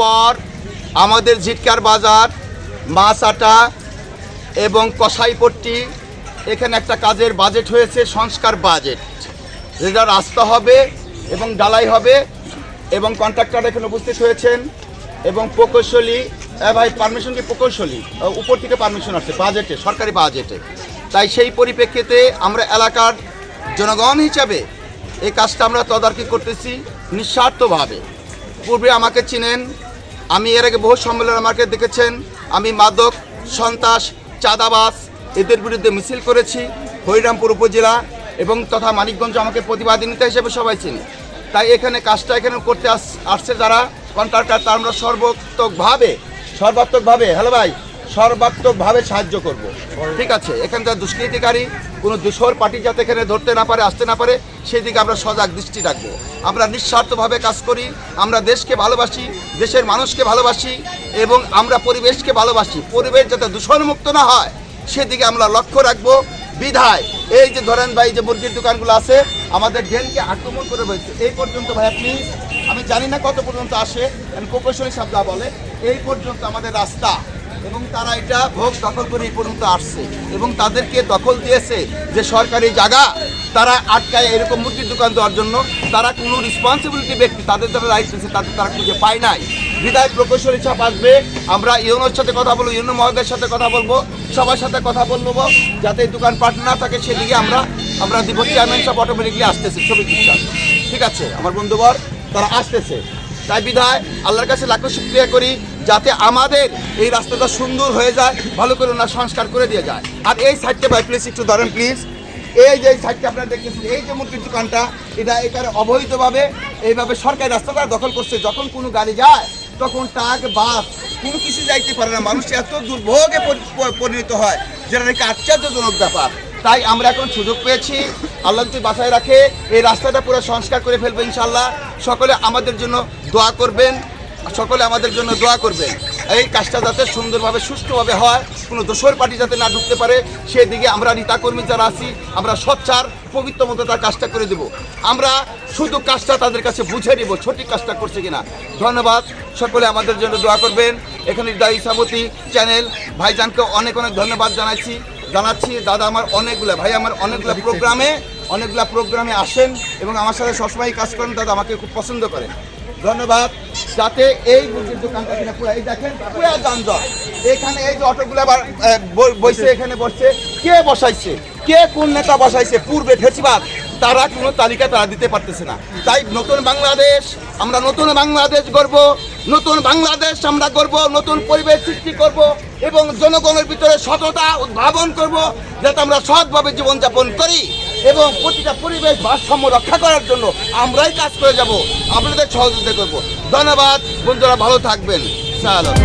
পর আমাদের ঝিটকার বাজার, মাছাটা এবং কসাইপট্টি এখানে একটা কাজের বাজেট হয়েছে, সংস্কার বাজেট, যেটা রাস্তা হবে এবং ঢালাই হবে এবং কন্ট্রাক্টর এখানে উপস্থিত হয়েছেন এবং প্রকৌশলী ভাই পারমিশন কি প্রকৌশলী উপর থেকে পারমিশন আসছে বাজেটে, সরকারি বাজেটে। তাই সেই পরিপ্রেক্ষিতে আমরা এলাকার জনগণ হিসাবে এই কাজটা আমরা তদারকি করতেছি নিঃস্বার্থভাবে। পূর্বে আমাকে চিনেন, আমি এর আগে বহু সম্মেলন আমাকে দেখেছেন, আমি মাদক, সন্ত্রাস, চাঁদাবাজ এদের বিরুদ্ধে মিছিল করেছি হরিরামপুর উপজেলা এবং তথা মানিকগঞ্জ আমাকে প্রতিবাদী নেতা হিসেবে সবাই চিনি। তাই এখানে কাজটা এখানে করতে আসছে যারা কন্ট্রাক্টর, তার আমরা সর্বাত্মকভাবে হ্যালো ভাই সর্বাত্মকভাবে সাহায্য করব। ঠিক আছে, এখানে যারা দুষ্কৃতিকারী কোনো দূষর পার্টি যাতে এখানে ধরতে না পারে, আসতে না পারে, সেই দিকে আমরা সজাগ দৃষ্টি রাখবো। আমরা নিঃস্বার্থভাবে কাজ করি, আমরা দেশকে ভালোবাসি, দেশের মানুষকে ভালোবাসি এবং আমরা পরিবেশকে ভালোবাসি। পরিবেশ যাতে দূষণমুক্ত না হয় সেদিকে আমরা লক্ষ্য রাখবো। বিধায় এই যে ধরেন ভাই যে মুরগির দোকানগুলো আছে আমাদের ড্রেনকে আক্রমণ করে রয়েছে এই পর্যন্ত। ভাইয়া প্লিজ, আমি জানি না কত পর্যন্ত আসে, প্রকৌশলী সাহেব যা বলে এই পর্যন্ত আমাদের রাস্তা এবং তারা এটা ভোগ দখল করে এই পর্যন্ত আসছে এবং তাদেরকে দখল দিয়েছে যে সরকারি জায়গা তারা আটকায় এরকম মুরগির দোকান দেওয়ার জন্য। তারা কোনো রেসপন্সিবিলিটি ব্যক্তি তাদের যারা দায়িত্ব আছে তাদের তারা খুঁজে পায় নাই। বিধায় প্রকৌশলী সাহেব আসবে, আমরা ইউনোর সাথে কথা বলবো, ইউনো মহোদয়ের সাথে কথা বলবো, সবার সাথে কথা বলবো যাতে দোকানপাট না থাকে সেদিকে আমরা দিব। চেয়ারম্যান সাহেব অটোমেটিকলি আসতেছে, ছবি বিশ্বাস, ঠিক আছে আমার বন্ধুবর, তারা আসতেছে। তাই বিধায় আল্লাহর কাছে লাখো শুকরিয়া করি যাতে আমাদের এই রাস্তাটা সুন্দর হয়ে যায়, ভালো করে না সংস্কার করে দিয়ে যায়। আর এই সাইডটা ভাই প্লিজ একটু ধরেন প্লিজ, এই যে সাইডটা আপনারা দেখতেছেন এই যে মুরগির দোকানটা এটা এখানে অবৈধভাবে এইভাবে সরকারি রাস্তাটা দখল করছে। যখন কোনো গাড়ি যায় তখন ট্রাক, বাস কোনো কিছু যাইতে পারে না, মানুষ এত দুর্ভোগে পরিণত হয় যেটা নাকি আশ্চর্যজনক ব্যাপার। তাই আমরা এখন সুযোগ পেয়েছি, আল্লাহ যদি বাঁচায় রাখে এই রাস্তাটা পুরো সংস্কার করে ফেলবো ইনশাল্লাহ। সকলে আমাদের জন্য দোয়া করবেন, সকলে আমাদের জন্য দোয়া করবেন এই কাজটা যাতে সুন্দরভাবে সুষ্ঠুভাবে হয়, কোনো দোসর পার্টি যাতে না ঢুকতে পারে সেদিকে আমরা নেতাকর্মী যারা আছি আমরা সোচ্চার পবিত্র মতো তার কাজটা করে দেব। আমরা শুধু কাজটা তাদের কাছে বুঝে নিব সঠিক কাজটা করছে কিনা। ধন্যবাদ, সকলে আমাদের জন্য দোয়া করবেন। এখানে দায়ী সামতি চ্যানেল ভাইজানকে অনেক অনেক ধন্যবাদ জানাচ্ছি। দাদা আমার অনেকগুলো ভাই আমার অনেকগুলো প্রোগ্রামে আসেন এবং আমার সাথে সবসময় কাজ করেন। দাদা আমাকে খুব পছন্দ করেন, ধন্যবাদ। যাতে এই মুরগির দোকানটা কিনা পুরো এই দেখেন পুরো যানজট, এখানে এই যে অটোগুলো আবার বসে এখানে বসছে, কে বসাইছে, কে কোন নেতা বসাইছে পূর্বে ফেসিবাদ, তারা কোনো তালিকা তারা দিতে পারতেছে না। তাই নতুন বাংলাদেশ, আমরা নতুন বাংলাদেশ গড়ব, নতুন বাংলাদেশ আমরা গড়ব, নতুন পরিবেশ সৃষ্টি করব এবং জনগণের ভিতরে সততা উদ্ভাবন করব যাতে আমরা সৎভাবে জীবনযাপন করি এবং প্রতিটা পরিবেশ ভারসাম্য রক্ষা করার জন্য আমরাই কাজ করে যাব, আপনাদের সহযোগিতা করব। ধন্যবাদ বন্ধুরা, ভালো থাকবেন। সালাম।